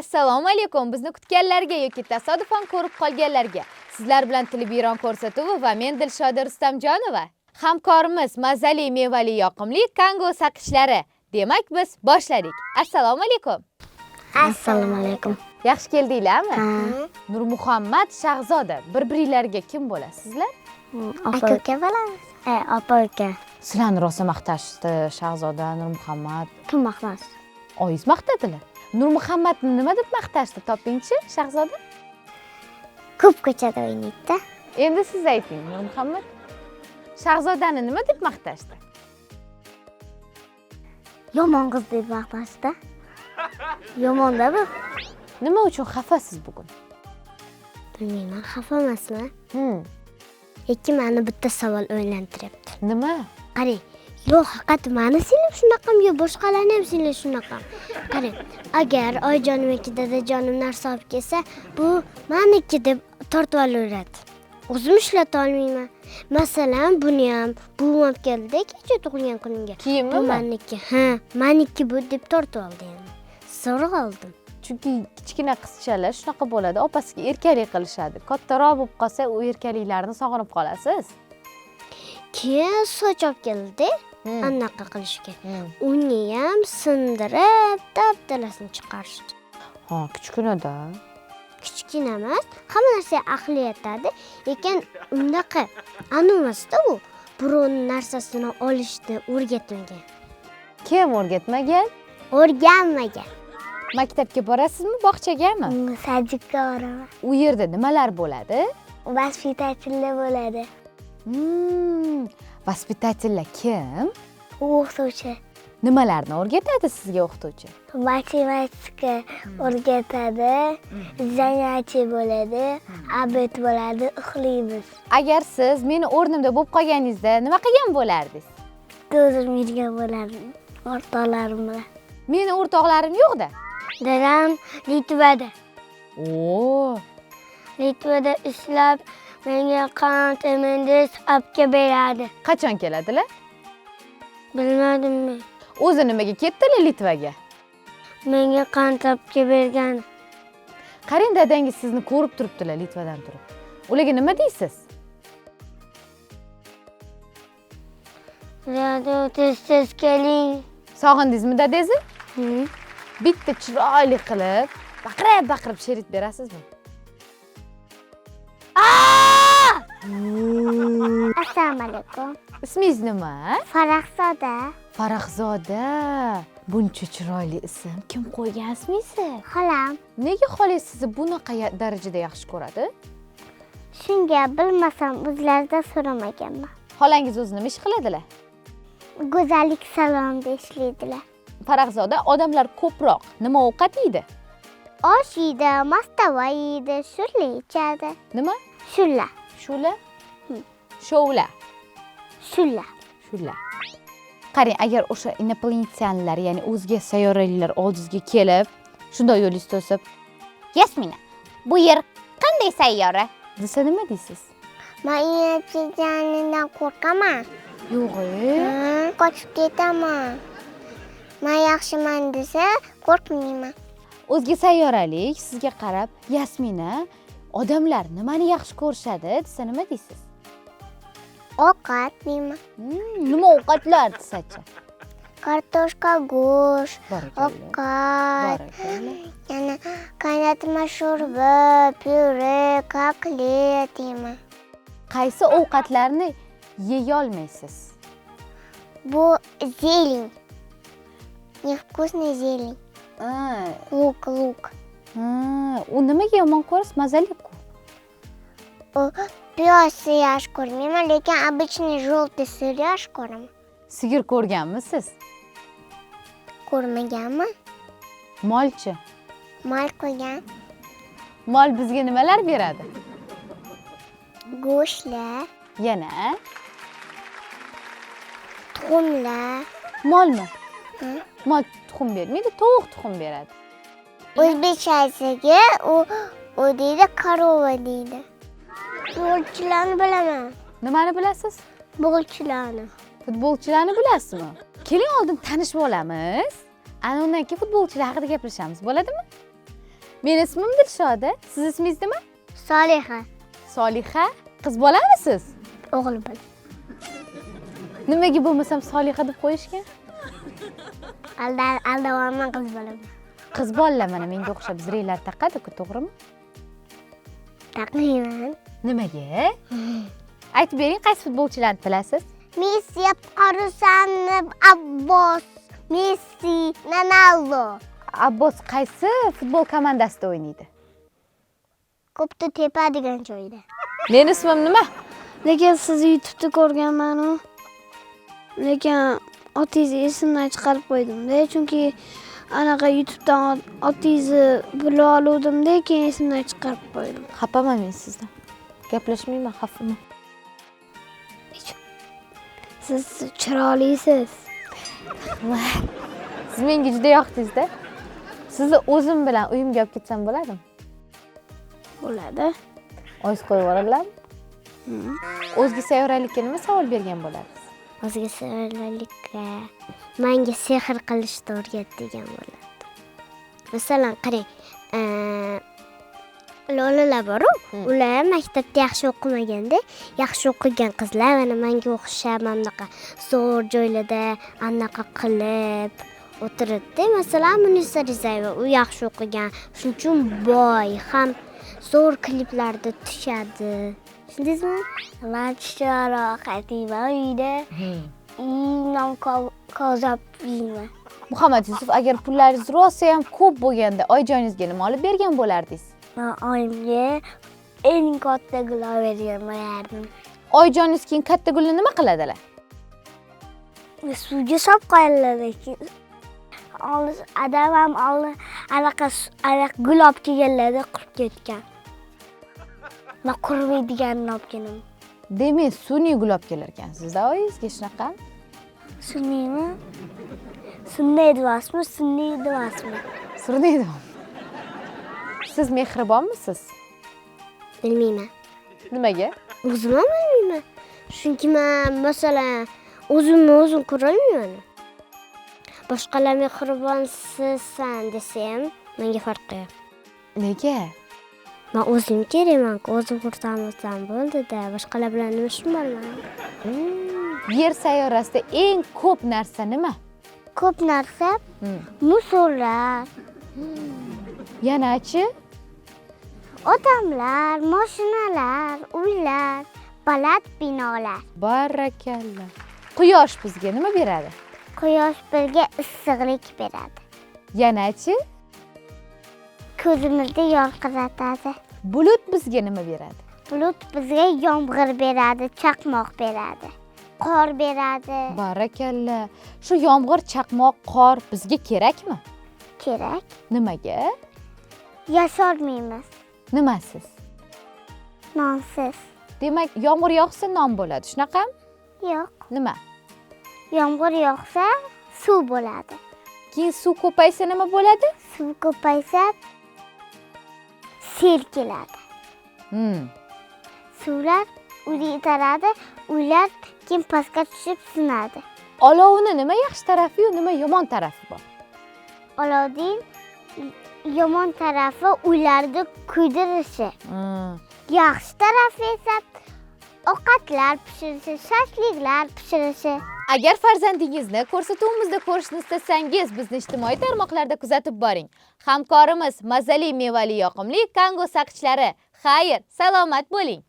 Assalomu alaykum. Bizni kutganlarga yoki tasodifan ko'rib qolganlarga. Sizlar bilan Telebiron ko'rsatuvi va men Dilshoda Rustamjonova. Hamkorimiz mazali mevali yoqimli Kango saqichlari. Demak, biz boshladik. Assalomu alaykum. Assalomu alaykum. Yaxshi keldinglarmi? Ha. Nurmuhammad Shahzoda. Bir-biringlarga kim bo'lasizlar? Aka bo'lamiz. Opa-uka. Sizlarni rosa maqtashdi Shahzoda, Nurmuhammad. Kim maqtas? Oyingiz maqtadilar. Nurmuhammadni nima deb maqtashdi? Topingchi, Shahzoda. Ko'p ko'chada o'ynaydi-da. Endi siz ayting, Nurmuhammad. Shahzodani nima deb maqtashdi? Yomon qiz deb maqtashdi. Yomon-da bu. Nima uchun xafasiz bugun? Bilmayman, xafa emasman. Lekin meni bitta savol o'ylantiryapti. Nima? Qarang, yo'q, haqiqat meni sinib shunaqami yo boshqalarni ham sinib shunaqami? Qarang, agar oyijonim dadajonim narsa olib kelsa, bu meniki deb tortib olaveradi. O'zim ishlata olmayman. Masalan, buni ham buvim olib keldi kecha tug'ilgan kunimga. Kiyimmi? Bu meniki. Ha, meniki bu deb tortib oldi endi. So'roq oldim. Chunki kichkina qizchalar shunaqa bo'ladi, opasiga erkalik qilishadi. Kattaroq bo'lib qolsa, u erkakliklarini sog'inib qolasiz. Keyin soch olib keldi, anaqa qilishga. Uni ham sindirib, dabdalasini chiqarishdi. Ha, kichkinada. Kichkina emas, hamma narsa aqli yetadi, lekin undaqa anumasda u birovning narsasini olishni o'rgatmagan. Kim o'rgatmagan? O'rganmagan. Maktabga borasizmi, bog'chagami? Sajikka boraman. U yerda nimalar bo'ladi? Vaspitatellar bo'ladi. Vaspitatellar kim? U o'qituvchi. Nimalarni o'rgatadi sizga o'qituvchi? Matematika o'rgatadi, zanyachi bo'ladi, abet bo'ladi, uxlaymiz. Agar siz meni o'rnimda bo'lib qolganingizda nima qilgan bo'lardingiz? O'zim yurgan bo'lardim o'rtoqlarim bilan. Meni o'rtoqlarim yo'q-da. Dadam Litvada. Oo, Litvada ishlab, menga qand emendiz olib beradi. qachon keladilar? Bilmadim men. O'zi nimaga ketdilar Litvaga? Menga qand olib bergan. Qarang, dadangiz sizni ko'rib turibdilar Litvadan turib. Ularga nima deysiz? Radio tez keling. Sog'indingizmi dadangizni? Bitta chiroyli qilib, baqirib sherit berasizmi? Assalomu alaykum. Ismingiz nima? Farahzoda. Farahzoda. Buncha chiroyli ism kim qo'ygan ismingizni? Xolam. Nega xolangiz sizni bunaqa darajada yaxshi ko'radi? Shunga bilmasam o'zlaridan so'ramaganman. Xolangiz o'zi nima ish qiladilar? Go'zallik salonida ishlaydilar. Farahzoda, odamlar ko'proq nima ovqat yeydi? Osh yeydi, mastava yeydi, shulla ichadi. Nima? Shulla. Shula? Shovla. Shulla. Shular. Qarang, agar o'sha inoplantyanlar, ya'ni o'zga sayyoraliklar oldingizga kelib, shunday yo'lingizni to'sib, "Yasmina, bu yer qanday sayyora?" desa nima deysiz? Men inoplantyandan qo'rqaman. Yo'q-e. Qochib ketaman. Men yaxshiman desa, qo'rqmayman. O'zga sayyoralik sizga qarab, "Yasmina, odamlar nimani yaxshi ko'rishadi?" desa nima deysiz? Ovqat deyman. Nima ovqatlar desachi? Kartoshka, go'sht, Barakalloh. ovqat, Barakalloh. yana qaynatma sho'rva, pyure, koklet deyman. Qaysi ovqatlarni yeya olmaysiz? Bu zелень. Невкусный зелень. Лук. U nimaga yomon ko'rasiz? Mazali-ku. Piyozni yaxshi ko'rmayman, lekin обычный желтый sir yaxshi ko'raman. Sigir ko'rganmisiz? Ko'rmaganman. Molchi. Mol qo'ygan. Mol bizga nimalar beradi? Go'shtlar, Yana tuxumlar. molmi? Mol tuxum bermaydi, tovuq tuxum beradi. O'zbekchasiga u deydi, korova deydi. Futbolchilarni bilaman. Nimani bilasiz? Futbolchilarni. Futbolchilarni bilasizmi? Keling oldin tanishib olamiz. Ana undan keyin futbolchilar haqida gaplashamiz, bo'ladimi? Mening ismim Dilshoda. Siz ismingiz nima? Soliha. Soliha. Qiz bolamisiz? O'g'il bola. Nimaga bo'lmasam Soliha deb qo'yishgan? Aldavomman qiz bola. Qiz bolalar mana menga o'xshab zireylar taqadi-ku, to'g'rimi? Taqiyman. Nimaga? Aytib bering, qaysi futbolchilarni bilasiz? Messi, Qarusanni, Abbos, Messi, Ronaldo. Abbos qaysi futbol komandasida o'ynaydi? Ko'pda tepadigan joyda. Mening ismim nima? Lekin sizni YouTube'da ko'rganman-u. Lekin otingizni esimdan chiqarib qo'ydim-da, chunki anaqa YouTube'dan otingizni bilib oluvdim-da, keyin esimdan chiqarib qo'ydim. Xafaman men sizdan. Gaplashmayman, xafaman. Siz chiroylisiz. Siz menga juda yoqdingiz-da. Sizni o'zim bilan uyimga olib ketsam bo'ladimi? Bo'ladi. Oyis qo'yib yuboradilarmi? O'zga sayyoralikka nima savol bergan bo'lasiz? O'zga sayyoralikka menga sehr qilishni o'rgat degan bo'ladi. Masalan, qarang, lolalar bor-ku, ular maktabda yaxshi o'qimaganda, yaxshi o'qigan qizlar mana menga o'xshab mamlaqa zo'r joylarda anaqa qilib o'tiribdi. Masalan, Munisa Rizayeva, u yaxshi o'qigan, shuning uchun boy, ham zo'r kliplarda tushadi. Shundaymi? Lachara qaytima uyda. Nom kozab yeyman. Muhammad Yusuf, agar pullaringiz rosa ham ko'p bo'lganda, oyjoningizga nima olib bergan bo'lardingiz? Oyimga eng katta gullar bergan bo'lardim. Oyjoningiz keyin katta gulni nima qiladilar? Suvga solib qo'yadilar. Adam ham anaqa gul olib kelganlarda qurib ketgan. Men qurmaydiganini olib keldim. Demak, sun'iy gul olib kelar ekansiz-da oyingizga shunaqa? Sunniymi? Sunniy emasmi? Sunniy emasmi? Sun'iy. Siz mehribonmisiz? Bilmayman. Nimaga? O'zim ham bilmayman. Chunki men masalan o'zim ko'rolmayman. Boshqalar mehribonsizsan desam, menga farqi yo'q. Nega? Men o'zim kerakman-ku, o'zim xursand bo'ldi-da, boshqalar bilan nima ishim borman? Yer sayyorasida eng ko'p narsa nima? Ko'p narsa musorlar, Yanachi? odamlar, mashinalar, uylar, baland binolar. Barakalla. Quyosh bizga nima beradi? Quyosh bizga issiqlik beradi. Yanachi? Ko'zimizni yorqizatadi. Bulut bizga nima beradi? Bulut bizga yomg'ir beradi, chaqmoq beradi, qor beradi. Barakalla. Shu yomg'ir, chaqmoq, qor bizga kerakmi? Kerak. Nimaga? Yasholmaymiz Nimasiz? nonsiz. Demak, yomg'ir yog'sa non bo'ladi, shunaqami? Yo'q. Nima? Yomg'ir yog'sa suv bo'ladi. Keyin suv ko'paysa nima bo'ladi? Suv ko'paysa sel keladi. Suvlar uyni itaradi, uylar keyin pastga tushib sinadi. Olovni nima yaxshi tarafi-yu, nima yomon tarafi bor? Olovning yomon tarafi uylarni kuydirishi. Yaxshi tarafi esa ovqatlar pishirishi, shashliklar pishirishi. Agar farzandingizni ko'rsatuvimizda ko'rishni istasangiz, bizni ijtimoiy tarmoqlarda kuzatib boring. Hamkorimiz mazali mevali yoqimli Kango saqichlari. Xayr, salomat bo'ling.